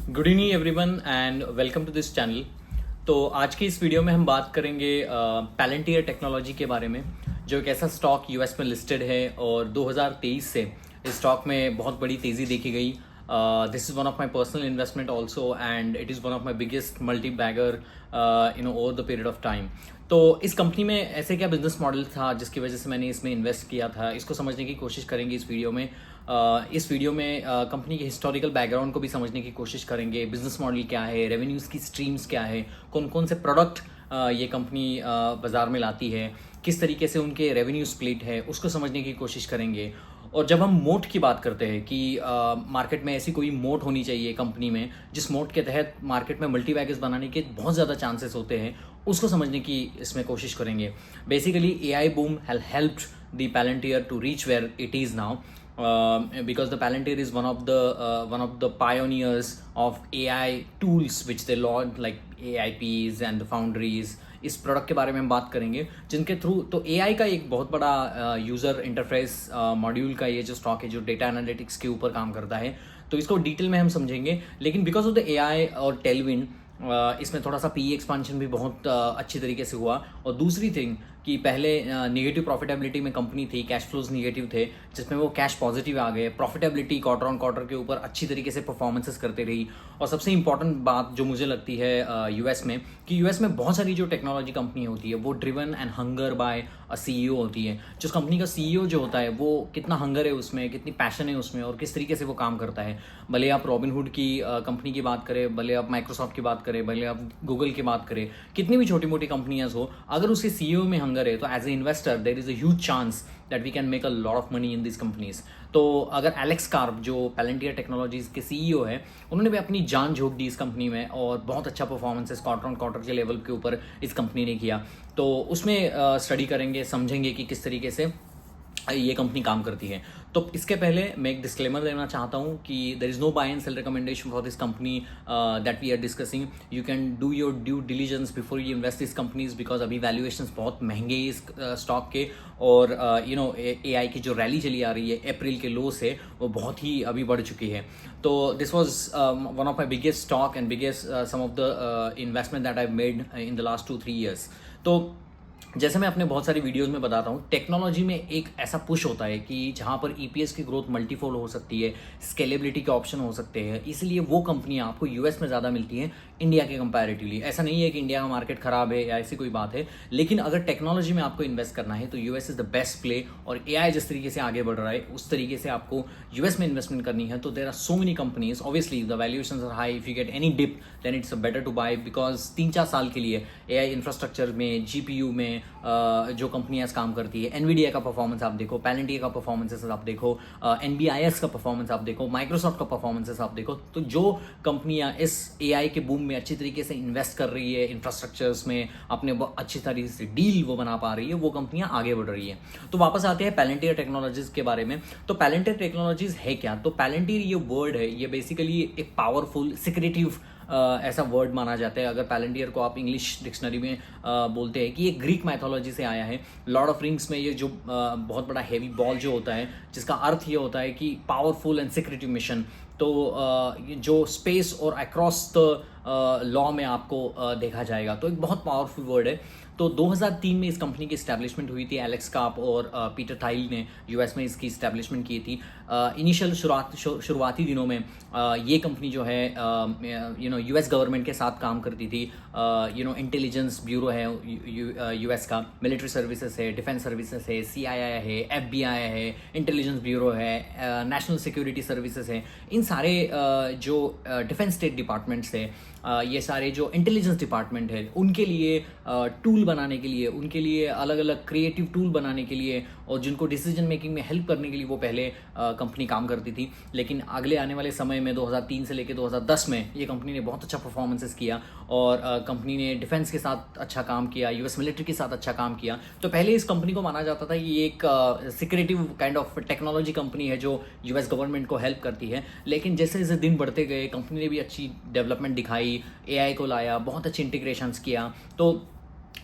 Good evening everyone and welcome to this channel. तो आज की इस वीडियो में हम बात करेंगे पैलेंटियर टेक्नोलॉजी के बारे में, जो एक ऐसा स्टॉक यूएस में लिस्टेड है और 2023 से इस स्टॉक में बहुत बड़ी तेज़ी देखी गई। This is one of my personal investment also and it is one of my biggest multibagger over the period of time. तो इस कंपनी में ऐसे क्या बिजनेस मॉडल था जिसकी वजह से मैंने इसमें इन्वेस्ट किया था, इसको समझने की कोशिश करेंगे इस वीडियो में। इस वीडियो में कंपनी के हिस्टोरिकल बैकग्राउंड को भी समझने की कोशिश करेंगे। बिजनेस मॉडल क्या है, रेवेन्यूज़ की स्ट्रीम्स क्या है, कौन कौन से प्रोडक्ट ये कंपनी बाज़ार में लाती है, किस तरीके से उनके रेवेन्यू स्प्लिट है, उसको समझने की कोशिश करेंगे। और जब हम मोट की बात करते हैं कि मार्केट में ऐसी कोई मोट होनी चाहिए कंपनी में जिस मोट के तहत मार्केट में मल्टी बैगर्स बनाने के बहुत ज़्यादा चांसेस होते हैं, उसको समझने की इसमें कोशिश करेंगे। Basically AI boom have helped the Palantir to reach where it is now because the Palantir is one of the pioneers of AI tools which they launched like AIPs and the Foundries। इस product के बारे में हम बात करेंगे जिनके through तो AI का एक बहुत बड़ा यूज़र इंटरफेस मॉड्यूल का ये जो स्टॉक है जो डेटा एनालिटिक्स के ऊपर काम करता है, तो इसको डिटेल में हम समझेंगे। लेकिन बिकॉज ऑफ द AI और टेलविंड इसमें थोड़ा सा PE एक्सपांशन भी बहुत अच्छी तरीके से हुआ। और दूसरी थिंग कि पहले निगेटिव प्रॉफिटेबिलिटी में कंपनी थी, कैश फ्लोज निगेटिव थे, जिसमें वो कैश पॉजिटिव आ गए। प्रॉफिटेबिलिटी क्वार्टर ऑन क्वार्टर के ऊपर अच्छी तरीके से परफॉर्मेंसेस करते रही। और सबसे इंपॉर्टेंट बात जो मुझे लगती है यूएस में, कि यूएस में बहुत सारी जो टेक्नोलॉजी कंपनी होती है वो driven and hunger by a CEO होती है। जो कंपनी का CEO जो होता है वो कितना हंगर है उसमें, कितनी पैशन है उसमें और किस तरीके से वो काम करता है। भले आप रॉबिनहुड की कंपनी की बात करें, भले आप माइक्रोसॉफ्ट की बात करें, भले आप गूगल की बात करें, कितनी भी छोटी मोटी कंपनियां हो, अगर उसके CEO में हंगर है तो as a investor there is a huge chance that we can make a lot of money in this companies. तो अगर एलेक्स कार्प जो पैलेंटियर टेक्नोलॉजीज के CEO है, उन्होंने भी अपनी जान झोंक दी इस कंपनी में और बहुत अच्छा परफॉर्मेंसेस क्वार्टर ऑन क्वार्टर के लेवल के ऊपर इस कंपनी ने किया। तो उसमें स्टडी करेंगे, समझेंगे कि किस तरीके से ये कंपनी काम करती है। तो इसके पहले मैं एक डिस्क्लेमर देना चाहता हूँ कि there is no buy and sell recommendation for this company that we are discussing. You can do your due diligence before you invest this companies because अभी वैल्यूएशंस बहुत महंगे हैं इस स्टॉक के। और AI की जो रैली चली आ रही है अप्रैल के लो से, वो बहुत ही अभी बढ़ चुकी है। तो this was one of my biggest stock and biggest some of the investment that I made in the last 2-3 years। तो जैसे मैं अपने बहुत सारी वीडियोस में बताता हूँ, टेक्नोलॉजी में एक ऐसा पुश होता है कि जहाँ पर EPS की ग्रोथ मल्टीफोल्ड हो सकती है, स्केलेबिलिटी के ऑप्शन हो सकते हैं, इसलिए वो कंपनियाँ आपको यूएस में ज़्यादा मिलती हैं इंडिया के कंपैरेटिवली। ऐसा नहीं है कि इंडिया का मार्केट खराब है या ऐसी कोई बात है, लेकिन अगर टेक्नोलॉजी में आपको इन्वेस्ट करना है तो US is the best play. और AI जिस तरीके से आगे बढ़ रहा है उस तरीके से आपको यूएस में इन्वेस्टमेंट करनी है। तो there are so many companies, obviously the valuations are high, if you get any dip then it's better to buy because 3-4 साल के लिए AI इंफ्रास्ट्रक्चर में, GPU में जो कंपनियां काम करती है, एनवीडिया का परफॉर्मेंस आप देखो, पैलेंटियर का परफॉर्मेंसेस आप देखो, NBIS का परफॉर्मेंस आप देखो, माइक्रोसॉफ्ट का परफॉर्मेंसेस आप देखो। तो जो कंपनियां इस AI के बूम में अच्छी तरीके से इन्वेस्ट कर रही है, इंफ्रास्ट्रक्चर्स में अपने अच्छी तरीके से डील वो बना पा रही है, वो कंपनियां आगे बढ़ रही है। तो वापस आते हैं पैलेंटियर टेक्नोलॉजीज के बारे में। तो पैलेंटियर टेक्नोलॉजीज है क्या? तो पैलेंटियर ये वर्ड है, ये बेसिकली एक पावरफुल सिक्रेटिव ऐसा वर्ड माना जाता है। अगर पैलेंटियर को आप इंग्लिश डिक्शनरी में बोलते हैं कि ये ग्रीक माइथोलॉजी से आया है। लॉर्ड ऑफ रिंग्स में ये जो बहुत बड़ा हेवी बॉल जो होता है, जिसका अर्थ ये होता है कि पावरफुल एंड सिक्रेटिव मिशन। तो जो स्पेस और अक्रॉस द लॉ में आपको देखा जाएगा, तो एक बहुत पावरफुल वर्ड है। तो 2003 में इस कंपनी की इस्टेब्लिशमेंट हुई थी। एलेक्स कार्प और पीटर थाइल ने यूएस में इसकी इस्टेब्लिशमेंट की थी। इनिशियल शुरुआती दिनों में ये कंपनी जो है यूएस गवर्नमेंट के साथ काम करती थी। इंटेलिजेंस ब्यूरो है यूएस का, मिलिट्री सर्विसेज है, डिफेंस सर्विसेज है, CII है, FBI है, इंटेलिजेंस ब्यूरो है, नेशनल सिक्योरिटी सर्विसेज है। इन सारे जो डिफेंस स्टेट डिपार्टमेंट्स है, ये सारे जो इंटेलिजेंस डिपार्टमेंट है, उनके लिए टूल बनाने के लिए, उनके लिए अलग अलग क्रिएटिव टूल बनाने के लिए और जिनको डिसीजन मेकिंग में हेल्प करने के लिए वो पहले कंपनी काम करती थी। लेकिन अगले आने वाले समय में 2003 से लेकर 2010 में ये कंपनी ने बहुत अच्छा परफॉर्मेंसेस किया और कंपनी ने डिफेंस के साथ अच्छा काम किया, यूएस मिलिट्री के साथ अच्छा काम किया। तो पहले इस कंपनी को माना जाता था कि ये एक secretive kind of technology company है जो यूएस गवर्नमेंट को हेल्प करती है। लेकिन जैसे जैसे दिन बढ़ते गए, कंपनी ने भी अच्छी डेवलपमेंट दिखाई, AI को लाया, बहुत अच्छे इंटीग्रेशंस किया। तो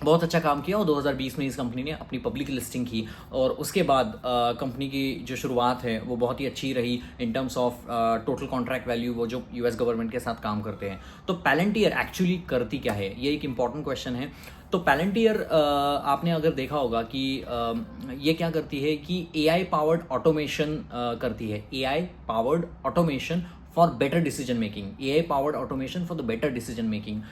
बहुत अच्छा काम किया और 2020 में इस कंपनी ने अपनी पब्लिक लिस्टिंग की और उसके बाद कंपनी की जो शुरुआत है वो बहुत ही अच्छी रही in terms of total contract value, वो जो यूएस गवर्नमेंट के साथ काम करते हैं। तो पैलेंटियर एक्चुअली करती क्या है, ये एक इंपॉर्टेंट क्वेश्चन है। तो पैलेंटियर आपने अगर देखा होगा कि ये क्या करती है कि एआई पावर्ड ऑटोमेशन करती है, AI powered automation for better decision making, AI powered automation for the better decision making.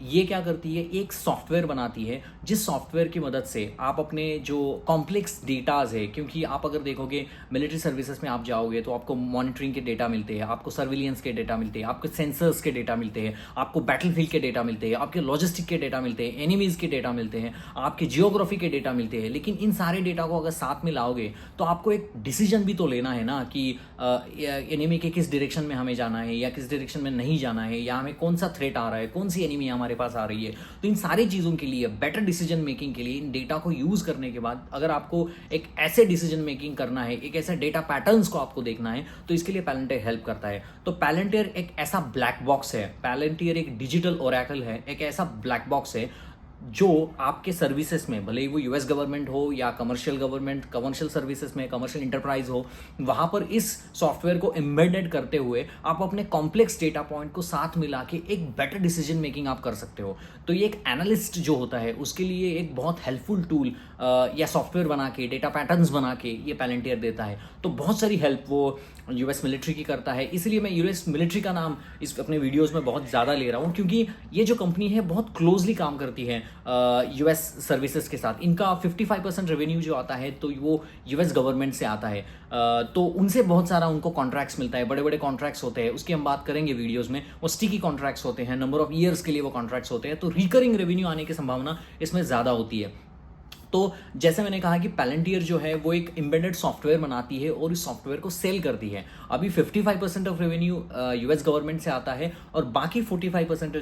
ये क्या करती है, एक सॉफ्टवेयर बनाती है जिस सॉफ्टवेयर की मदद से आप अपने जो कॉम्प्लेक्स डेटाज है, क्योंकि आप अगर देखोगे मिलिट्री सर्विसेज में आप जाओगे तो आपको मॉनिटरिंग के डेटा मिलते हैं, आपको सर्विलियंस के डेटा मिलते हैं, आपको सेंसर्स के डेटा मिलते हैं, आपको बैटलफील्ड के डेटा मिलते हैं, आपके लॉजिस्टिक के डेटा मिलते हैं, एनिमीज के डेटा मिलते हैं, आपके जियोग्राफी के डेटा मिलते हैं। लेकिन इन सारे डेटा को अगर साथ में लाओगे तो आपको एक डिसीजन भी तो लेना है ना कि एनिमी के किस डायरेक्शन में हमें जाना है या किस डायरेक्शन में नहीं जाना है, या हमें कौन सा थ्रेट आ रहा है, कौन सी एनिमी हमारे पास आ रही है। तो इन सारी चीजों के लिए, बेटर डिसीजन मेकिंग के लिए, इन डेटा को यूज करने के बाद अगर आपको एक ऐसे डिसीजन मेकिंग करना है, एक ऐसा डेटा पैटर्न्स को आपको देखना है, तो इसके लिए पैलेंटियर हेल्प करता है। तो पैलेंटियर एक ऐसा ब्लैक बॉक्स है, पैलेंटियर एक डिजिटल ओरेकल है, एक ऐसा ब्लैक बॉक्स है जो आपके सर्विसेज में, भले ही वो यूएस गवर्नमेंट हो या कमर्शियल गवर्नमेंट, कमर्शियल सर्विसेज में, कमर्शियल इंटरप्राइज हो, वहां पर इस सॉफ्टवेयर को एम्बेडेड करते हुए आप अपने कॉम्प्लेक्स डेटा पॉइंट को साथ मिला के एक बेटर डिसीजन मेकिंग आप कर सकते हो। तो ये एक एनालिस्ट जो होता है उसके लिए एक बहुत हेल्पफुल टूल या सॉफ्टवेयर बना के, डेटा पैटर्न्स बना के ये पैलेंटियर देता है। तो बहुत सारी हेल्प वो यूएस मिलिट्री की करता है। इसलिए मैं यूएस मिलिट्री का नाम इस अपने वीडियोस में बहुत ज़्यादा ले रहा हूँ, क्योंकि ये जो कंपनी है बहुत क्लोजली काम करती है यूएस सर्विसेज के साथ। इनका 55% रेवेन्यू जो आता है तो वो यूएस गवर्नमेंट से आता है। तो उनसे बहुत सारा उनको कॉन्ट्रैक्ट्स मिलता है, बड़े बड़े कॉन्ट्रैक्ट्स होते हैं, उसकी हम बात करेंगे वीडियोस में। वो स्टिकी कॉन्ट्रैक्ट्स होते हैं, नंबर ऑफ ईयर्स के लिए वो कॉन्ट्रैक्ट्स होते हैं, तो रिकरिंग रेवेन्यू आने की संभावना इसमें ज़्यादा होती है। तो जैसे मैंने कहा कि पैलेंटियर जो है वो एक एम्बेडेड सॉफ्टवेयर बनाती है और इस सॉफ्टवेयर को सेल करती है। अभी 55% ऑफ रेवेन्यू यूएस गवर्नमेंट से आता है और बाकी 45%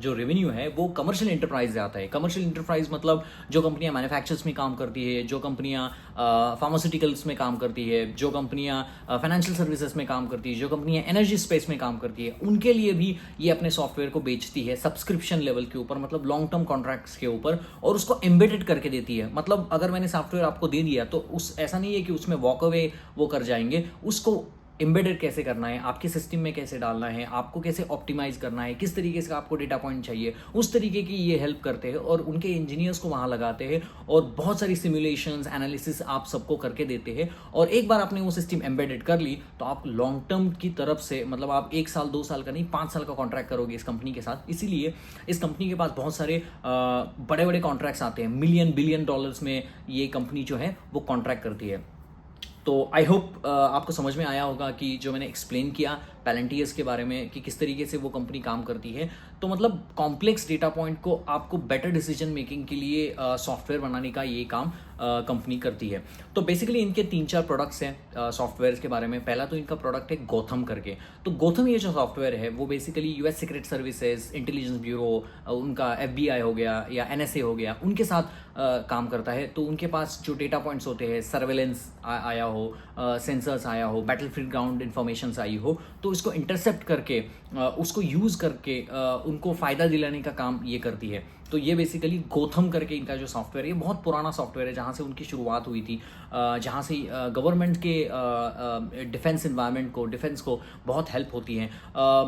जो रेवेन्यू है वो कमर्शियल इंटरप्राइज से आता है। कमर्शियल इंटरप्राइज मतलब जो कंपनियां मैन्युफैक्चर्स में काम करती है, जो कंपनियां फार्मास्यूटिकल्स में काम करती है, जो कंपनियां फाइनेंशियल सर्विसेज में काम करती है, जो कंपनियां एनर्जी स्पेस में काम करती है, उनके लिए भी ये अपने सॉफ्टवेयर को बेचती है सब्सक्रिप्शन लेवल के ऊपर, मतलब लॉन्ग टर्म कॉन्ट्रैक्ट्स के ऊपर, और उसको एम्बेडेड करके देती है। मतलब अगर मैंने सॉफ्टवेयर आपको दे दिया तो उस ऐसा नहीं है कि उसमें वॉक अवे वो कर जाएंगे, उसको एम्बेडेड कैसे करना है, आपके सिस्टम में कैसे डालना है, आपको कैसे ऑप्टिमाइज करना है, किस तरीके से आपको डेटा पॉइंट चाहिए, उस तरीके की ये हेल्प करते हैं और उनके इंजीनियर्स को वहाँ लगाते हैं और बहुत सारी सिमुलेशंस, एनालिसिस आप सबको करके देते हैं। और एक बार आपने वो सिस्टम एम्बेडेड कर ली तो आप लॉन्ग टर्म की तरफ से, मतलब आप 1 साल 2 साल का नहीं, 5 साल का कॉन्ट्रैक्ट करोगे इस कंपनी के साथ। इसीलिए इस कंपनी के पास बहुत सारे बड़े बड़े कॉन्ट्रैक्ट्स आते हैं, मिलियन बिलियन डॉलर्स में ये कंपनी जो है वो कॉन्ट्रैक्ट करती है। तो आई होप आपको समझ में आया होगा कि जो मैंने एक्सप्लेन किया पैलेंटियर्स के बारे में कि किस तरीके से वो कंपनी काम करती है। तो मतलब कॉम्प्लेक्स डेटा पॉइंट को आपको बेटर डिसीजन मेकिंग के लिए सॉफ्टवेयर बनाने का ये काम कंपनी करती है। तो बेसिकली इनके 3-4 प्रोडक्ट्स हैं सॉफ्टवेयर के बारे में। पहला तो इनका प्रोडक्ट है गोथम करके। तो गोथम ये जो सॉफ्टवेयर है वो basically US secret services, intelligence bureau, उनका एफबीआई हो गया या एनएसए हो गया, उनके साथ काम करता है। तो उनके पास जो डेटा पॉइंट्स होते हैं, सर्वेलेंस आया हो, सेंसर्स आया हो, बैटलफील्ड ग्राउंड इंफॉर्मेशन आई हो, तो इसको इंटरसेप्ट करके उसको यूज़ करके उनको फ़ायदा दिलाने का काम ये करती है। तो ये बेसिकली गोथम करके इनका जो सॉफ्टवेयर है, ये बहुत पुराना सॉफ्टवेयर है, जहाँ से उनकी शुरुआत हुई थी, जहाँ से गवर्नमेंट के डिफेंस इन्वायरमेंट को, डिफेंस को बहुत हेल्प होती है।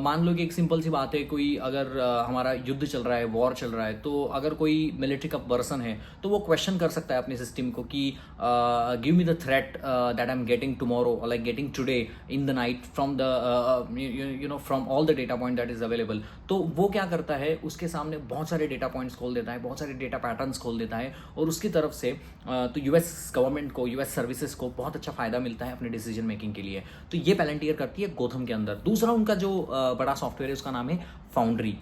मान लो कि एक सिंपल सी बात है, कोई अगर हमारा युद्ध चल रहा है, वॉर चल रहा है, तो अगर कोई मिलिट्री का पर्सन है तो वो क्वेश्चन कर सकता है अपने सिस्टम को कि give me the threat that I am getting tomorrow, like getting today in the night from the from all the data point that is available. तो वो क्या करता है, उसके सामने बहुत सारे डेटा पॉइंट्स खोल देता है, बहुत सारे डेटा पैटर्न्स खोल देता है, और उसकी तरफ से तो यूएस गवर्नमेंट को, यूएस सर्विसेज को बहुत अच्छा फायदा मिलता है अपने डिसीजन मेकिंग के लिए। तो ये पैलेंटियर करती है गोथम के अंदर। दूसरा उनका जो बड़ा सॉफ्टवेयर है उसका नाम है फाउंड्री।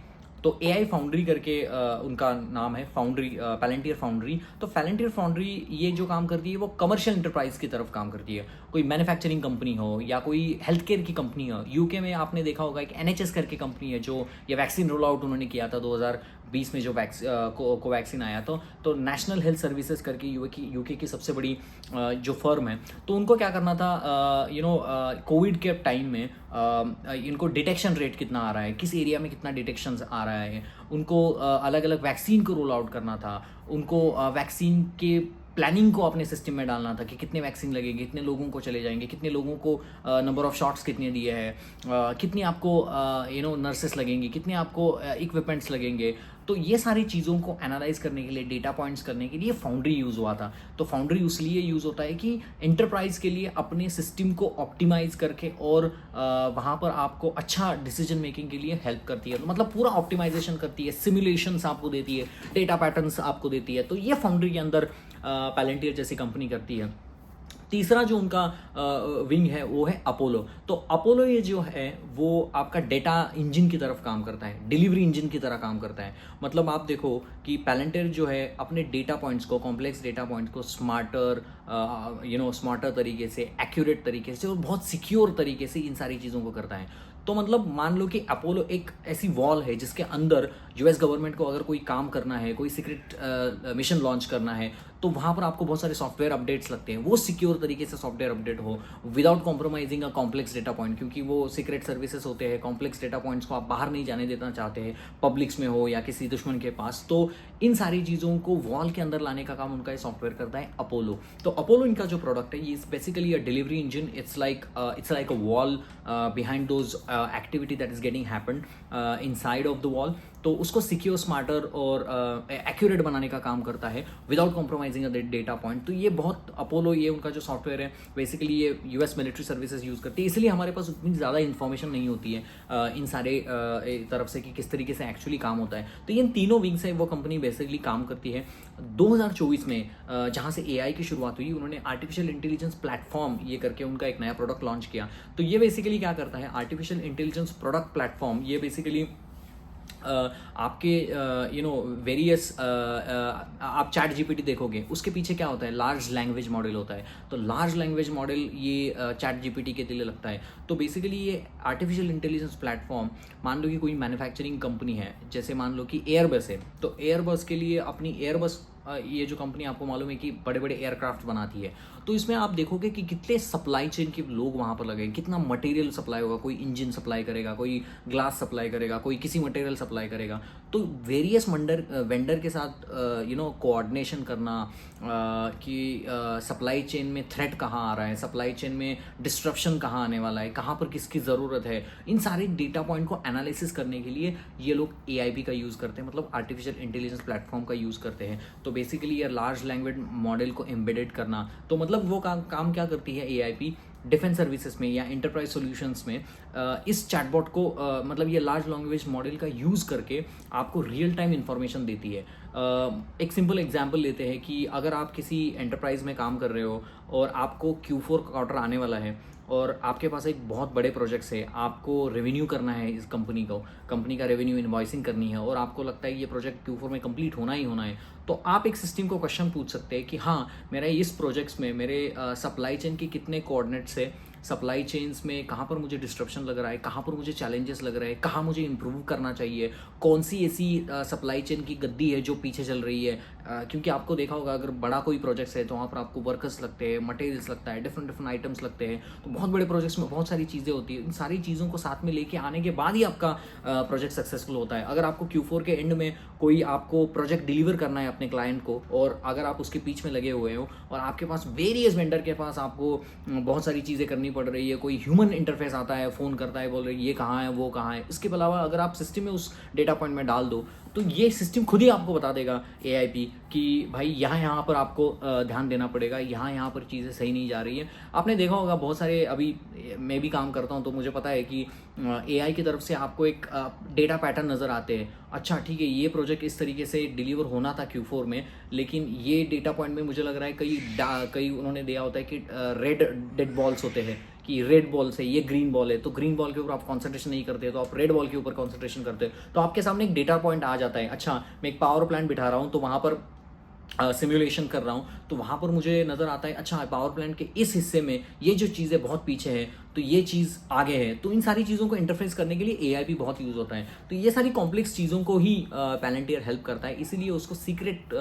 तो एआई फाउंड्री करके उनका नाम है, फाउंड्री, पैलेंटियर फाउंड्री। तो पैलेंटियर फाउंड्री ये जो काम करती है वो कमर्शियल इंटरप्राइज की तरफ काम करती है। कोई मैन्युफैक्चरिंग कंपनी हो या कोई हेल्थ केयर की कंपनी हो, यूके में आपने देखा होगा एक एनएचएस करके कंपनी है, जो ये वैक्सीन रोल आउट उन्होंने किया था 2020 में, जो कोवैक्सीन आया तो नेशनल हेल्थ सर्विसेज करके यूके की सबसे बड़ी जो फर्म है। तो उनको क्या करना था, कोविड के टाइम में इनको डिटेक्शन रेट कितना आ रहा है, किस एरिया में कितना डिटेक्शन आ रहा है, उनको अलग अलग वैक्सीन को रोल आउट करना था, उनको वैक्सीन के प्लानिंग को अपने सिस्टम में डालना था कि कितने वैक्सीन लगेंगे, कितने लोगों को चले जाएंगे, कितने लोगों को नंबर ऑफ शॉट्स कितने दिए हैं, कितनी आपको नर्सेस लगेंगी, कितने आपको इक्विपमेंट्स लगेंगे। तो ये सारी चीज़ों को एनालाइज करने के लिए, डेटा पॉइंट्स करने के लिए फाउंड्री यूज़ हुआ था। तो फाउंड्री इसलिए यूज़ होता है कि एंटरप्राइज के लिए अपने सिस्टम को ऑप्टिमाइज करके और वहाँ पर आपको अच्छा डिसीजन मेकिंग के लिए हेल्प करती है। तो मतलब पूरा ऑप्टिमाइजेशन करती है, सिमुलेशंस आपको देती है, डेटा पैटर्न्स आपको देती है। तो ये फाउंड्री के अंदर पैलेंटियर जैसी कंपनी करती है। तीसरा जो उनका विंग है वो है अपोलो। तो अपोलो ये जो है वो आपका डेटा इंजन की तरफ काम करता है, डिलीवरी इंजन की तरह काम करता है। मतलब आप देखो कि पैलेंटियर जो है अपने डेटा पॉइंट्स को, कॉम्प्लेक्स डेटा पॉइंट्स को स्मार्टर तरीके से, एक्यूरेट तरीके से और बहुत सिक्योर तरीके से इन सारी चीज़ों को करता है। तो मतलब मान लो कि अपोलो एक ऐसी वॉल है जिसके अंदर यूएस गवर्नमेंट को अगर कोई काम करना है, कोई सीक्रेट मिशन लॉन्च करना है, तो वहाँ पर आपको बहुत सारे सॉफ्टवेयर अपडेट्स लगते हैं। वो सिक्योर तरीके से सॉफ्टवेयर अपडेट हो without compromising a complex data point, क्योंकि वो सीक्रेट सर्विसेज होते हैं। कॉम्प्लेक्स डेटा पॉइंट्स को आप बाहर नहीं जाने देना चाहते हैं, पब्लिक्स में हो या किसी दुश्मन के पास। तो इन सारी चीज़ों को वॉल के अंदर लाने का काम उनका ये सॉफ्टवेयर करता है अपोलो। तो अपोलो इनका जो प्रोडक्ट है ये basically a delivery engine. It's like a wall behind those activity that is getting happened inside of the wall. तो उसको सिक्योर, स्मार्टर और एक्यूरेट बनाने का काम करता है without compromising a data point. तो ये बहुत अपोलो, ये उनका जो सॉफ्टवेयर है बेसिकली ये यूएस मिलिट्री सर्विसेज यूज़ करती है, इसलिए हमारे पास उतनी ज़्यादा इन्फॉर्मेशन नहीं होती है इन सारे तरफ से कि किस तरीके से एक्चुअली काम होता है। तो इन तीनों विंग से वो कंपनी बेसिकली काम करती है। 2024 में जहाँ से एआई की शुरुआत हुई, उन्होंने आर्टिफिशियल इंटेलिजेंस प्लेटफॉर्म ये करके उनका एक नया प्रोडक्ट लॉन्च किया। तो ये बेसिकली क्या करता है, आर्टिफिशियल इंटेलिजेंस प्रोडक्ट प्लेटफॉर्म, ये बेसिकली आपके वेरियस आप चैट जीपीटी देखोगे, उसके पीछे क्या होता है, लार्ज लैंग्वेज मॉडल होता है। तो लार्ज लैंग्वेज मॉडल ये चैट जीपीटी के लिए लगता है। तो बेसिकली ये आर्टिफिशियल इंटेलिजेंस प्लेटफॉर्म, मान लो कि कोई मैन्युफैक्चरिंग कंपनी है, जैसे मान लो कि एयरबस है, तो एयरबस के लिए अपनी एयरबस ये जो कंपनी आपको मालूम है कि बड़े बड़े एयरक्राफ्ट बनाती है, तो इसमें आप देखोगे कि कितने सप्लाई चेन के लोग वहाँ पर लगे, कितना मटेरियल सप्लाई होगा। कोई इंजन सप्लाई करेगा, कोई ग्लास सप्लाई करेगा, कोई किसी मटेरियल सप्लाई करेगा। तो वेरियस वेंडर के साथ कोऑर्डिनेशन करना कि सप्लाई चेन में थ्रेट कहाँ आ रहा है, सप्लाई चेन में डिस्ट्रप्शन कहाँ आने वाला है, कहाँ पर किसकी ज़रूरत है, इन सारे डेटा पॉइंट को एनालिसिस करने के लिए ये लोग एआईपी का यूज़ करते हैं, मतलब आर्टिफिशियल इंटेलिजेंस प्लेटफॉर्म का यूज़ करते हैं। तो बेसिकली ये लार्ज लैंग्वेज मॉडल को एम्बेडेड करना, तो मतलब वो काम क्या करती है एआईपी डिफेंस सर्विसेज में या एंटरप्राइज सॉल्यूशंस में इस चैटबॉट को मतलब ये लार्ज लैंग्वेज मॉडल का यूज़ करके आपको रियल टाइम इंफॉर्मेशन देती है। एक सिंपल एग्जांपल लेते हैं कि अगर आप किसी एंटरप्राइज में काम कर रहे हो और आपको Q4 का क्वार्टर आने वाला है और आपके पास एक बहुत बड़े प्रोजेक्ट्स है, आपको रेवेन्यू करना है, इस कंपनी का रेवेन्यू इनवॉइसिंग करनी है और आपको लगता है ये प्रोजेक्ट Q4 में कंप्लीट होना ही होना है, तो आप एक सिस्टम को क्वेश्चन पूछ सकते हैं कि हाँ, मेरा इस प्रोजेक्ट्स में मेरे सप्लाई चेन के कितने कोऑर्डिनेट्स है, सप्लाई चेन्स में कहाँ पर मुझे डिस्ट्रप्शन लग रहा है, कहाँ पर मुझे चैलेंजेस लग रहे हैं, कहाँ मुझे इंप्रूव करना चाहिए, कौन सी ऐसी सप्लाई चेन की गद्दी है जो पीछे चल रही है। क्योंकि आपको देखा होगा अगर बड़ा कोई प्रोजेक्ट्स है तो वहाँ पर आपको वर्कर्स लगते हैं, मटेरियल्स लगता है, डिफरेंट आइटम्स लगते हैं। तो बहुत बड़े प्रोजेक्ट्स में बहुत सारी चीज़ें होती है। इन सारी चीज़ों को साथ में लेके आने के बाद ही आपका प्रोजेक्ट सक्सेसफुल होता है। अगर आपको Q4 के एंड में कोई आपको प्रोजेक्ट डिलीवर करना है अपने क्लाइंट को और अगर आप उसके बीच में लगे हुए हो और आपके पास वेरियस वेंडर के पास आपको बहुत सारी चीज़ें करनी पड़ रही है, कोई ह्यूमन इंटरफेस आता है, फ़ोन करता है, बोल रहे ये कहाँ है, वो कहाँ है, इसके अलावा अगर आप सिस्टम में उस डेटा पॉइंट में डाल दो तो ये सिस्टम खुद ही आपको बता देगा एआईपी कि भाई यहाँ पर आपको ध्यान देना पड़ेगा, यहाँ पर चीज़ें सही नहीं जा रही है। आपने देखा होगा बहुत सारे, अभी मैं भी काम करता हूँ तो मुझे पता है कि एआई की तरफ से आपको एक डेटा पैटर्न नज़र आते हैं। अच्छा ठीक है, ये प्रोजेक्ट इस तरीके से डिलीवर होना था Q4 में, लेकिन ये डेटा पॉइंट में मुझे लग रहा है कई उन्होंने दिया होता है कि रेड डेड बॉल्स होते हैं कि रेड बॉल से ये ग्रीन बॉल है, तो ग्रीन बॉल के ऊपर आप कंसंट्रेशन नहीं करते तो आप रेड बॉल के ऊपर कंसंट्रेशन करते हो। तो आपके सामने एक डेटा पॉइंट आ जाता है। अच्छा, मैं एक पावर प्लांट बिठा रहा हूँ तो वहाँ पर सिमुलेशन कर रहा हूँ, तो वहाँ पर मुझे नज़र आता है अच्छा पावर प्लांट के इस हिस्से में ये जो चीज़ें बहुत पीछे है, तो ये चीज़ आगे है। तो इन सारी चीज़ों को इंटरफेस करने के लिए एआई भी बहुत यूज़ होता है। तो ये सारी कॉम्प्लेक्स चीज़ों को ही पैलेंटियर हेल्प करता है, इसीलिए उसको सीक्रेट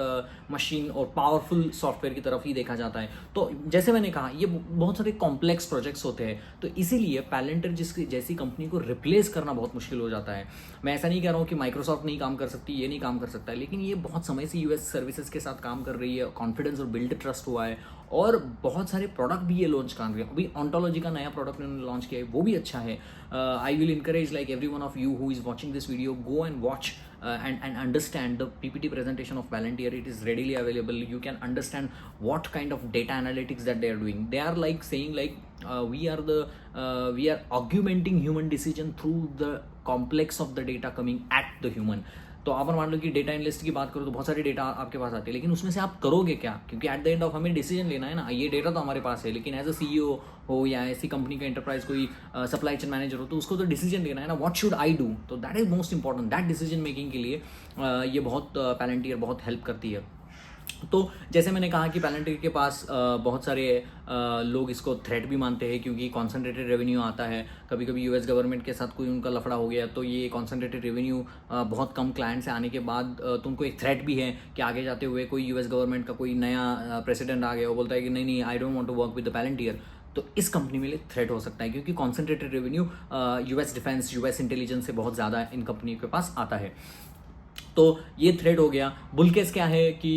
मशीन और पावरफुल सॉफ्टवेयर की तरफ ही देखा जाता है। तो जैसे मैंने कहा ये बहुत सारे कॉम्प्लेक्स प्रोजेक्ट्स होते हैं, तो इसीलिए पैलेंटियर जिसकी जैसी कंपनी को रिप्लेस करना बहुत मुश्किल हो जाता है। मैं ऐसा नहीं कह रहा हूँ कि माइक्रोसॉफ्ट नहीं काम कर सकती, ये नहीं काम कर सकता है, लेकिन ये बहुत समय से यूएस सर्विसेज के साथ काम कर रही है, कॉन्फिडेंस और बिल्ड ट्रस्ट हुआ है, और बहुत सारे प्रोडक्ट भी ये लॉन्च कर रहे हैं। अभी ऑन्टोलॉजी का नया प्रोडक्ट इन्होंने लॉन्च किया है, वो भी अच्छा है। I will encourage like every one of you who is watching this video, go and watch and understand the PPT presentation of Palantir. It is readily available. You can understand what kind of data analytics that they are doing. They are like saying like we are augmenting human decision through the complex of the data coming at the human. तो आप मान लो कि data analyst की बात करो तो बहुत सारे डेटा आपके पास आते हैं, लेकिन उसमें से आप करोगे क्या? क्योंकि एट द एंड ऑफ हमें डिसीजन लेना है ना। ये डेटा तो हमारे पास है, लेकिन एज अ सीईओ हो या ऐसी कंपनी का एंटरप्राइज कोई सप्लाई चेन मैनेजर हो, तो उसको तो डिसीजन लेना है ना, व्हाट शुड आई डू। तो that is most important, that decision making के लिए ये बहुत पैलेंटियर बहुत हेल्प करती है। तो जैसे मैंने कहा कि पैलेंटियर के पास बहुत सारे लोग इसको थ्रेट भी मानते हैं, क्योंकि कॉन्सेंट्रेटेड रेवेन्यू आता है। कभी कभी यूएस गवर्नमेंट के साथ कोई उनका लफड़ा हो गया, तो ये कॉन्सेंट्रेटेड रेवेन्यू बहुत कम क्लाइंट से आने के बाद तो उनको एक थ्रेट भी है कि आगे जाते हुए कोई यूएस गवर्नमेंट का कोई नया प्रेसिडेंट आ गया, वो बोलता है कि नहीं I don't want to work with the Palantir, तो इस कंपनी में थ्रेट हो सकता है, क्योंकि concentrated revenue US defence US intelligence से बहुत ज़्यादा इन कंपनी के पास आता है। तो ये थ्रेड हो गया। बुल केस क्या है कि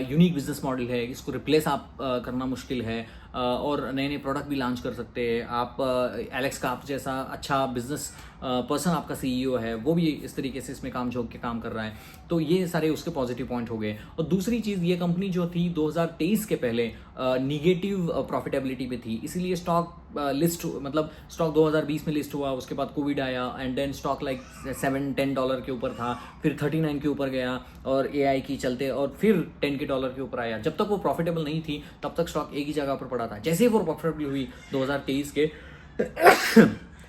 यूनिक बिजनेस मॉडल है, इसको रिप्लेस आप करना मुश्किल है, और नए नए प्रोडक्ट भी लॉन्च कर सकते हैं आप। एलेक्स का आप जैसा अच्छा बिजनेस पर्सन आपका सीईओ है, वो भी इस तरीके से इसमें काम झोंक के काम कर रहा है। तो ये सारे उसके पॉजिटिव पॉइंट हो गए। और दूसरी चीज़, ये कंपनी जो थी 2023 के पहले निगेटिव प्रॉफिटेबिलिटी पे थी, इसीलिए स्टॉक लिस्ट मतलब स्टॉक 2020 में लिस्ट हुआ, उसके बाद कोविड आया एंड देन स्टॉक लाइक $7-10 के ऊपर था, फिर 39 के ऊपर गया और एआई की चलते, और फिर $10 के ऊपर आया। जब तक वो प्रॉफिटेबल नहीं थी तब तक स्टॉक एक ही जगह पर पड़ा था। जैसे ही वो प्रॉफिटेबल हुई 2023 के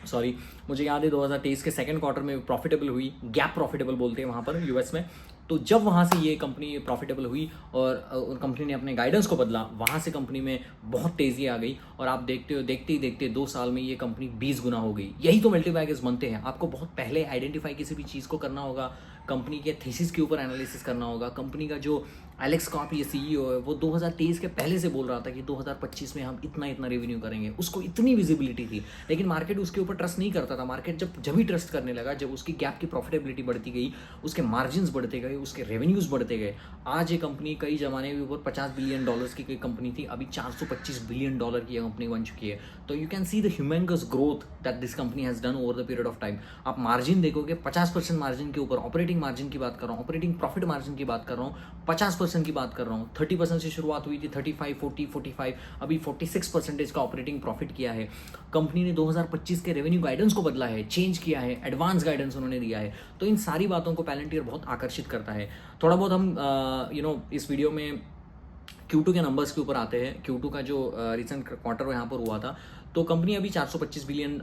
सॉरी मुझे याद है 2023 के सेकंड क्वार्टर में प्रॉफिटेबल हुई, गैप प्रॉफिटेबल बोलते हैं वहाँ पर यूएस में। तो जब वहाँ से ये कंपनी प्रॉफिटेबल हुई और कंपनी ने अपने गाइडेंस को बदला, वहाँ से कंपनी में बहुत तेज़ी आ गई, और आप देखते ही देखते 2 साल में ये कंपनी 20 गुना हो गई। यही तो मल्टीबैगर्स बनते हैं। आपको बहुत पहले आइडेंटिफाई किसी भी चीज़ को करना होगा, कंपनी के थीसिस के ऊपर एनालिसिस करना होगा। कंपनी का जो एलेक्स कॉप ये सीईओ है, वो 2023 के पहले से बोल रहा था कि 2025 में हम इतना रेवेन्यू करेंगे, उसको इतनी विजिबिलिटी थी, लेकिन मार्केट उसके ऊपर ट्रस्ट नहीं करता था। मार्केट जब भी ट्रस्ट करने लगा, जब उसकी गैप की प्रॉफिटेबिलिटी बढ़ती गई, उसके मार्जिन्स बढ़ते गए, उसके रेवेन्यूज बढ़ते गए। आज ये कंपनी कई जमाने में ऊपर $50 बिलियन की कंपनी थी, अभी $425 बिलियन की कंपनी बन चुकी है। तो you can see the humongous growth that this company has done over the period of time. आप मार्जिन देखोगे 50% मार्जिन के ऊपर, ऑपरेटिंग मार्जिन की बात कर रहा हूँ, ऑपरेटिंग प्रॉफिट मार्जिन की बात कर रहा हूँ, 50% की बात कर रहा हूँ। 30% से शुरुआत हुई थी, 35, 40, 45, अभी 46% का ऑपरेटिंग प्रॉफिट किया है। कंपनी ने 2025 के रेवेन्यू गाइडेंस को बदला है, चेंज किया है, एडवांस गाइडेंस उन्होंने दिया है। तो इन सारी बातों को पैलेंटियर बहुत आकर्षित करता है। थोड़ा बहुत हम इस वीडियो में Q2 के नंबर्स के ऊपर आते हैं। Q2 का जो रिसेंट क्वार्टर यहाँ पर हुआ था, तो कंपनी अभी $425 बिलियन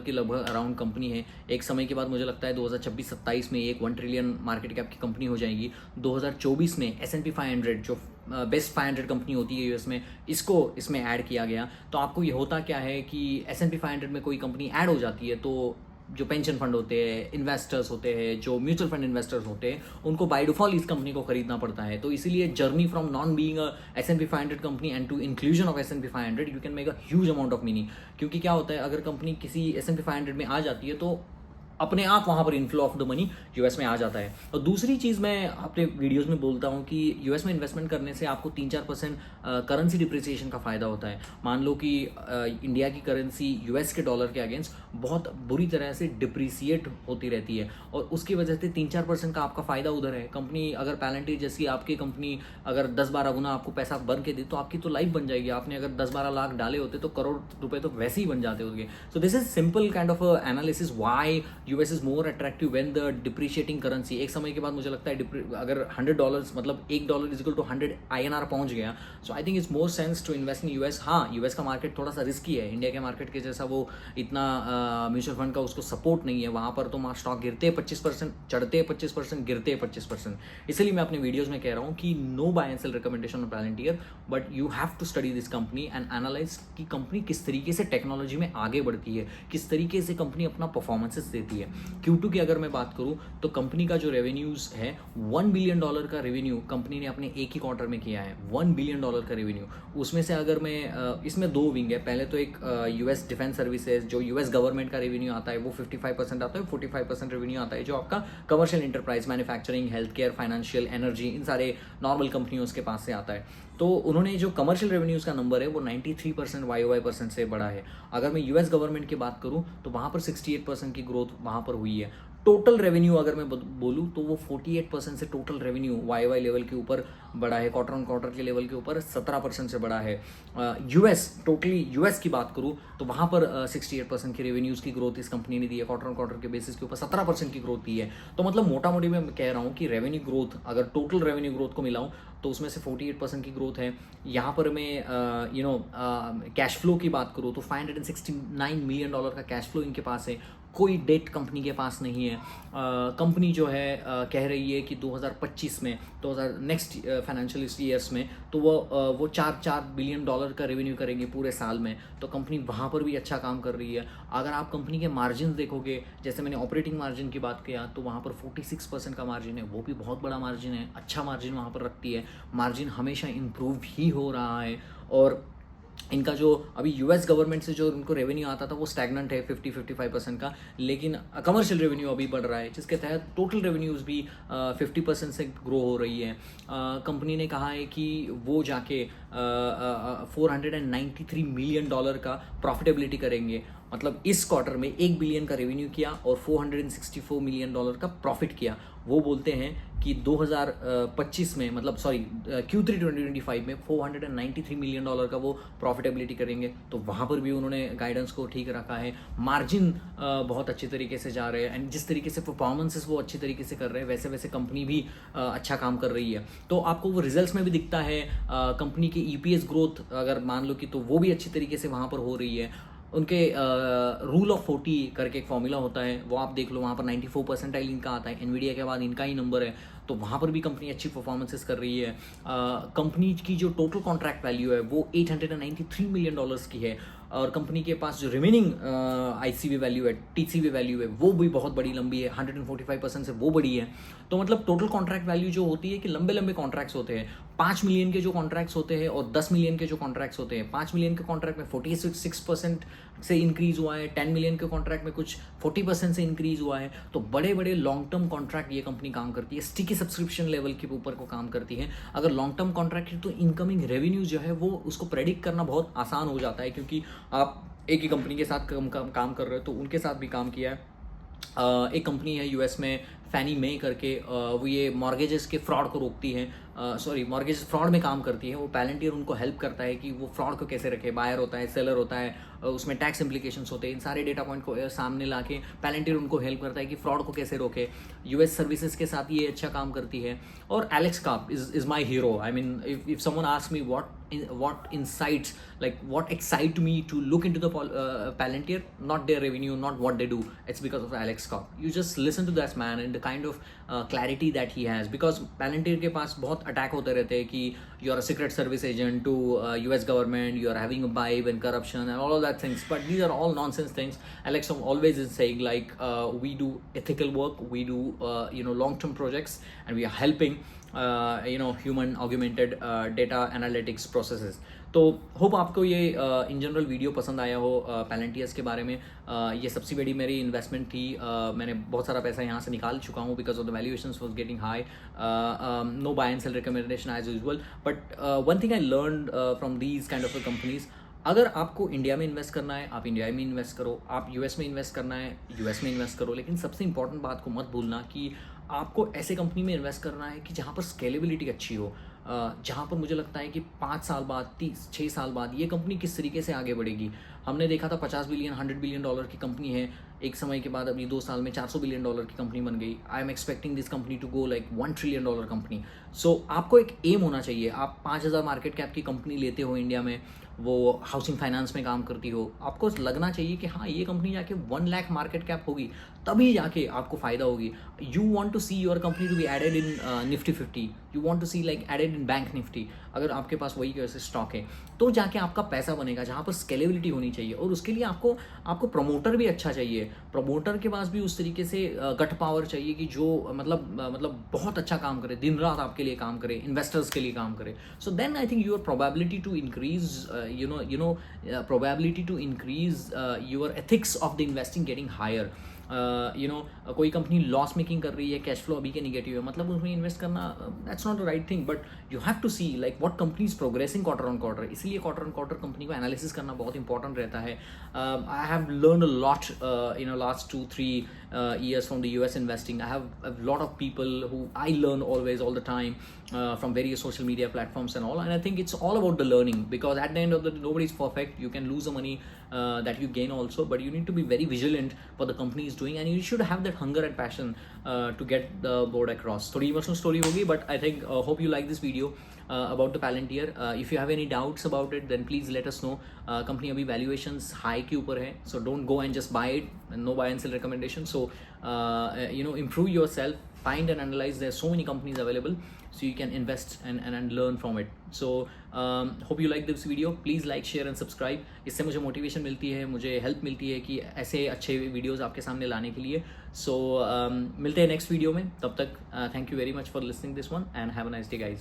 की लगभग अराउंड कंपनी है। एक समय के बाद मुझे लगता है 2026-27 में एक 1 ट्रिलियन मार्केट कैप की कंपनी हो जाएगी। 2024 में S&P 500 जो बेस्ट 500 कंपनी होती है यूएस में, इसमें ऐड किया गया। तो आपको ये होता क्या है कि S&P 500 में कोई कंपनी ऐड हो जाती है, तो जो पेंशन फंड होते हैं, इन्वेस्टर्स होते हैं, जो म्यूचुअल फंड इन्वेस्टर्स होते हैं, उनको बाय डिफॉल्ट इस कंपनी को खरीदना पड़ता है। तो इसीलिए journey from non being a S&P 500 company and to inclusion of S&P 500 you can make a huge amount of money. क्योंकि क्या होता है, अगर कंपनी किसी S&P 500 में आ जाती है तो अपने आप वहाँ पर inflow of the money US में आ जाता है। और दूसरी चीज़ मैं अपने वीडियोस में बोलता हूँ कि यूएस में इन्वेस्टमेंट करने से आपको 3-4% करेंसी डिप्रिसिएशन का फ़ायदा होता है। मान लो कि इंडिया की करेंसी यूएस के डॉलर के अगेंस्ट बहुत बुरी तरह से डिप्रिसिएट होती रहती है, और उसकी वजह से 3-4% का आपका फ़ायदा उधर है। कंपनी अगर पैलेंटियर जैसी आपकी कंपनी अगर 10-12 गुना आपको पैसा बन के दे, तो आपकी तो लाइफ बन जाएगी। आपने अगर 10-12 लाख डाले होते तो करोड़ रुपए तो वैसे ही बन जाते होंगे। So this is simple kind of analysis why US is more attractive when the depreciating currency, एक समय के बाद मुझे लगता है अगर $100 मतलब $1 इज इक्वल टू 100 INR पहुंच गया, so I think it's more sense to invest in US. हाँ, यूएस का मार्केट थोड़ा सा रिस्की है, इंडिया के मार्केट के जैसा वो इतना म्यूचुअल फंड का उसको सपोर्ट नहीं है। वहाँ पर तो स्टॉक गिरते 25%, चढ़ते 25%, गिरते 25%। इसलिए मैं अपने वीडियोज़ में कह रहा हूँ कि no buy and sell recommendation of Palantir, but you have to study this company and analyse कि कंपनी किस तरीके से टेक्नोलॉजी में आगे बढ़ती है, किस तरीके से कंपनी अपना परफॉर्मेंसेस देती है। Q2 की अगर मैं बात करूँ तो कंपनी का जो रेवेन्यूज़ है $1 बिलियन का रेवेन्यू कंपनी ने अपने एक ही क्वार्टर में किया है। $1 बिलियन का रेवेन्यू, उसमें से अगर मैं इसमें दो विंग है। पहले तो एक यूएस डिफेंस सर्विसेज, जो यूएस गवर्नमेंट का रेवेन्यू आता है वो 55% आता है, 45% रेवेन्यू आता है जो आपका commercial enterprise, manufacturing, health care, financial, energy, इन सारे नॉर्मल कंपनियों के पास से आता है। तो उन्होंने जो कमर्शियल रेवेन्यूज़ का नंबर है वो 93% YOY% से बढ़ा है। अगर मैं यूएस गवर्नमेंट की बात करूं तो वहाँ पर 68% की ग्रोथ वहाँ पर हुई है। टोटल रेवेन्यू अगर मैं बोलूँ तो वो 48% से टोटल रेवेन्यू YOY लेवल के ऊपर बढ़ा है, क्वार्टर ऑन क्वार्टर के लेवल के ऊपर 17% से बढ़ा है। यूएस, टोटली यूएस की बात करूँ तो वहाँ पर 68% की रेवेन्यूज़ की ग्रोथ इस कंपनी ने दी है, क्वार्टर ऑन क्वार्टर के बेसिस के ऊपर 17% की ग्रोथ दी है। तो मतलब मोटा मोटी मैं कह रहा हूँ कि रेवेन्यू ग्रोथ, अगर टोटल रेवेन्यू ग्रोथ को मिलाऊँ तो उसमें से 48% की ग्रोथ है। यहाँ पर मैं कैश फ्लो की बात करूँ तो $569 मिलियन का कैश फ्लो इनके पास है। कोई डेट कंपनी के पास नहीं है। कंपनी जो है कह रही है कि 2025 में, नेक्स्ट फाइनेंशियल ईयर्स में तो वो $4 बिलियन का रेवेन्यू करेंगे पूरे साल में। तो कंपनी वहाँ पर भी अच्छा काम कर रही है। अगर आप कंपनी के मार्जिन देखोगे, जैसे मैंने ऑपरेटिंग मार्जिन की बात किया तो वहाँ पर 46% का मार्जिन है, वो भी बहुत बड़ा मार्जिन है, अच्छा मार्जिन वहाँ पर रखती है। मार्जिन हमेशा इम्प्रूव ही हो रहा है। और इनका जो अभी यूएस गवर्नमेंट से जो उनको रेवेन्यू आता था वो स्टैग्नेंट है 50-55% का, लेकिन कमर्शियल रेवेन्यू अभी बढ़ रहा है, जिसके तहत टोटल रेवेन्यूज़ भी 50% से ग्रो हो रही है। कंपनी ने कहा है कि वो जाके $493 मिलियन का प्रॉफिटेबिलिटी करेंगे। मतलब इस क्वार्टर में $1 बिलियन का रेवेन्यू किया और $464 मिलियन का प्रॉफिट किया। वो बोलते हैं कि 2025 में, मतलब सॉरी Q3 2025 में $493 मिलियन का वो प्रॉफिटेबिलिटी करेंगे। तो वहाँ पर भी उन्होंने गाइडेंस को ठीक रखा है। मार्जिन बहुत अच्छे तरीके से जा रहे हैं एंड जिस तरीके से परफॉर्मेंसेस वो अच्छी तरीके से कर रहे हैं वैसे वैसे कंपनी भी अच्छा काम कर रही है। तो आपको वो रिजल्ट्स में भी दिखता है। कंपनी की EPS ग्रोथ अगर मान लो कि तो वो भी अच्छी तरीके से वहाँ पर हो रही है। उनके रूल ऑफ 40 करके एक फॉर्मूला होता है, वो आप देख लो, वहाँ पर 94% इनका आता है। एनवीडिया के बाद इनका ही नंबर है। तो वहाँ पर भी कंपनी अच्छी परफॉर्मेंसेस कर रही है। कंपनी की जो टोटल कॉन्ट्रैक्ट वैल्यू है वो $893 मिलियन की है। और कंपनी के पास जो रिमेनिंग ICV वैल्यू है, TCV वैल्यू है, वो भी बहुत बड़ी लंबी है, 145% से वो बड़ी है। तो मतलब टोटल कॉन्ट्रैक्ट वैल्यू जो होती है कि लंबे लंबे कॉन्ट्रैक्ट्स होते हैं, 5 मिलियन के जो कॉन्ट्रैक्ट्स होते हैं और 10 मिलियन के जो कॉन्ट्रैक्ट्स होते हैं। 5 मिलियन के कॉन्ट्रैक्ट में 46% से इंक्रीज हुआ है, 10 मिलियन के कॉन्ट्रैक्ट में कुछ 40% से इंक्रीज हुआ है। तो बड़े बड़े लॉन्ग टर्म कॉन्ट्रैक्ट ये कंपनी काम करती है, स्टिकी सब्सक्रिप्शन लेवल के ऊपर को काम करती है। अगर लॉन्ग टर्म कॉन्ट्रैक्ट है तो इनकमिंग रेवेन्यू जो है वो उसको प्रेडिक्ट करना बहुत आसान हो जाता है, क्योंकि आप एक ही कंपनी के साथ काम कर रहे हो। तो उनके साथ भी काम किया है। एक कंपनी है यूएस में, फैनी मे करके, वो ये मॉर्गेजेस के फ्रॉड को रोकती है, मॉर्गेज फ्रॉड में काम करती है। वो पैलेंटियर उनको हेल्प करता है कि वो फ्रॉड को कैसे रखे। बायर होता है, सेलर होता है, उसमें टैक्स इम्प्लीकेशंस होते हैं। इन सारे डेटा पॉइंट को सामने ला के पैलेंटियर उनको हेल्प करता है कि फ्रॉड को कैसे रोके। यूएस सर्विसेज के साथ ये अच्छा काम करती है। और Alex carp is my hero. I mean if someone ask me what insights, like what excite me to look into the Palantir, not their revenue, not what they do, it's because of Alex Karp. You just listen to this man and the kind of clarity that he has, because Palantir के पास बहुत attack होते रहते हैं कि you are a secret service agent to US government, you are having a bribe and corruption and all of that things, but these are all nonsense things. Alex always is saying like we do ethical work, we do long term projects, and we are helping human augmented data analytics processes. तो hope आपको ये in general video पसंद आया हो पैलेंटियर्स के बारे में। ये सबसे बड़ी मेरी इन्वेस्टमेंट थी। मैंने बहुत सारा पैसा यहाँ से निकाल चुका हूँ because of the valuations was getting high. No buy and sell recommendation as usual, but one thing I learn from these kind of companies, अगर आपको इंडिया में इन्वेस्ट करना है आप इंडिया में इन्वेस्ट करो, आप यूएस में इन्वेस्ट करना है यूएस में इन्वेस्ट करो। लेकिन सबसे इंपॉर्टेंट बात को मत भूलना कि आपको ऐसे कंपनी में इन्वेस्ट करना है कि जहाँ पर स्केलेबिलिटी अच्छी हो, जहाँ पर मुझे लगता है कि 5 साल बाद 6 साल बाद ये कंपनी किस तरीके से आगे बढ़ेगी। हमने देखा था 50 बिलियन $100 बिलियन की कंपनी है, एक समय के बाद अभी 2 साल में $400 बिलियन की कंपनी बन गई. I am expecting this company to go like $1 trillion company. So आपको एक एम होना चाहिए. आप 5,000 मार्केट कैप की कंपनी लेते हो इंडिया में, वो हाउसिंग फाइनेंस में काम करती हो, आपको लगना चाहिए कि हाँ ये कंपनी जाके 1 लाख मार्केट कैप होगी तभी जाके आपको फायदा होगी. You want to see your company to be added in Nifty 50, you want to see like added in bank Nifty. अगर आपके पास वही वैसे स्टॉक है तो जाके आपका पैसा बनेगा, जहाँ पर स्केलेबिलिटी होनी चाहिए. और उसके लिए आपको प्रमोटर भी अच्छा चाहिए. प्रमोटर के पास भी उस तरीके से गट पावर चाहिए कि जो मतलब बहुत अच्छा काम करे, दिन रात आपके लिए काम करे, इन्वेस्टर्स के लिए काम करे. So then I think your probability to increase probability to increase your ethics of the investing getting higher. कोई कंपनी लॉस मेकिंग कर रही है, कैश फ्लो अभी के नेगेटिव है, मतलब उसमें इन्वेस्ट करना that's not the right thing. But you have to see like what company is progressing quarter on quarter. इसलिए क्वार्टर ऑन क्वार्टर कंपनी को एनालिसिस करना बहुत इंपॉर्टेंट रहता है. I have learn a lot last 2-3 years from the US investing. I have a lot of people who I learn always all the time from various social media platforms and all, and I think it's all about the learning, because at the end of the day nobody is perfect. You can lose the money that you gain also, but you need to be very vigilant what the company is doing, and you should have that hunger and passion to get the board across. थोड़ी emotional story होगी, but I think hope you like this video about the Palantir. If you have any doubts about it, then please let us know. Company अभी valuations high के ऊपर है, so don't go and just buy it. No buy and sell recommendation. So improve yourself, find and analyze. There are so many companies available, so you can invest and learn from it. So hope you like this video. Please like, share and subscribe. इससे मुझे motivation मिलती है, मुझे help मिलती है कि ऐसे अच्छे वीडियोस आपके सामने लाने के लिए. So मिलते हैं नेक्स्ट वीडियो में. तब तक thank you very much for listening this one, and have a nice day guys.